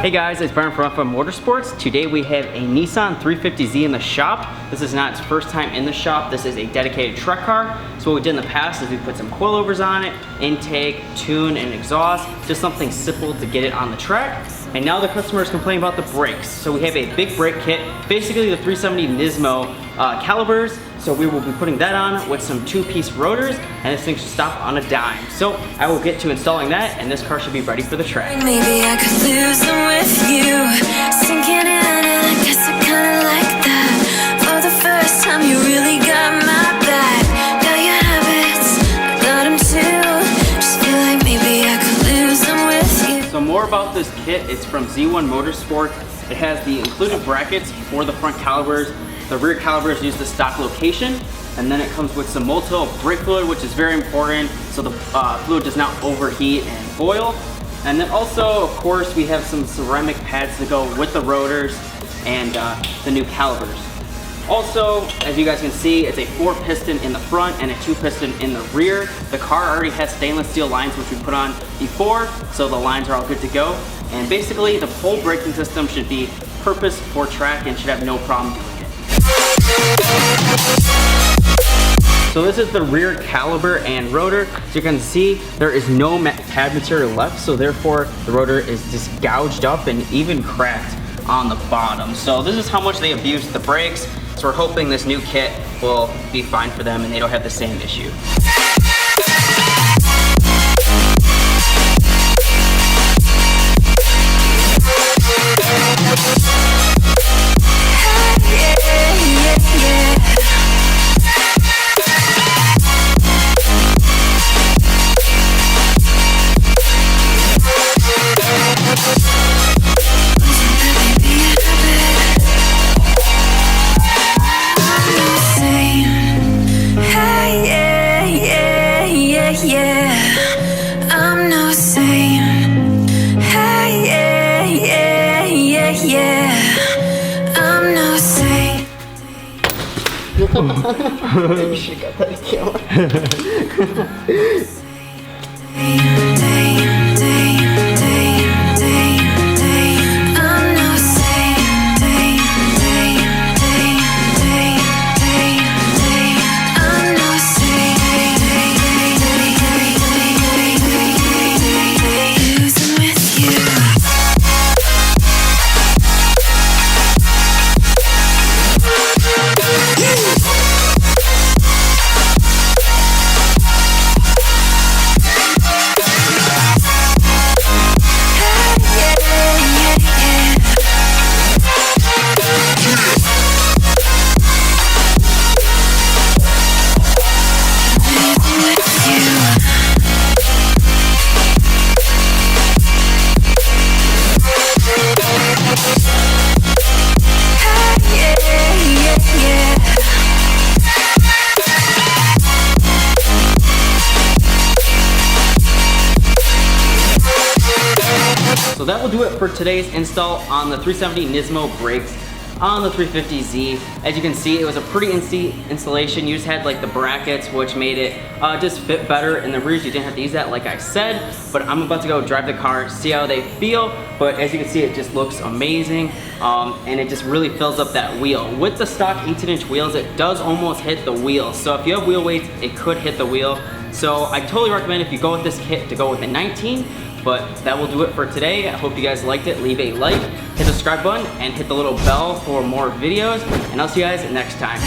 Hey guys, it's Brian from Motorsports. Today we have a Nissan 350Z in the shop. This is not its first time in the shop. This is a dedicated truck car. So what we did in the past is we put some coilovers on it, intake, tune, and exhaust. Just something simple to get it on the track. And now the customer is complaining about the brakes. So we have a big brake kit, basically the 370 Nismo calibers. So we will be putting that on with some two-piece rotors, and this thing should stop on a dime. So I will get to installing that, and this car should be ready for the track. Maybe I could lose them with you, sinking in, and I guess I kinda like that. For the first time, you really got my back. Got your habits, I got them too. Just feel like maybe I could lose them with you. So more about this kit, it's from Z1 Motorsports. It has the included brackets for the front calibers. The rear calibers use the stock location, and then it comes with some multi brake fluid, which is very important, so the fluid does not overheat and boil. And then also, of course, we have some ceramic pads to go with the rotors and the new calibers. Also, as you guys can see, it's a 4-piston in the front and a 2-piston in the rear. The car already has stainless steel lines, which we put on before, so the lines are all good to go. And basically, the whole braking system should be purpose for track and should have no problem doing it. So this is the rear caliber and rotor. So you can see there is no pad material left, so therefore the rotor is just gouged up and even cracked on the bottom. So this is how much they abused the brakes. So we're hoping this new kit will be fine for them and they don't have the same issue. You should have got that camera. So that will do it for today's install on the 370 Nismo brakes on the 350Z. As you can see, it was a pretty easy installation. You just had like the brackets, which made it just fit better in the rears. You didn't have to use that like I said, but I'm about to go drive the car, see how they feel. But as you can see, it just looks amazing, and it just really fills up that wheel. With the stock 18-inch wheels, it does almost hit the wheel. So if you have wheel weights, it could hit the wheel. So I totally recommend if you go with this kit to go with a 19. But that will do it for today. I hope you guys liked it. Leave a like, hit the subscribe button, and hit the little bell for more videos. And I'll see you guys next time.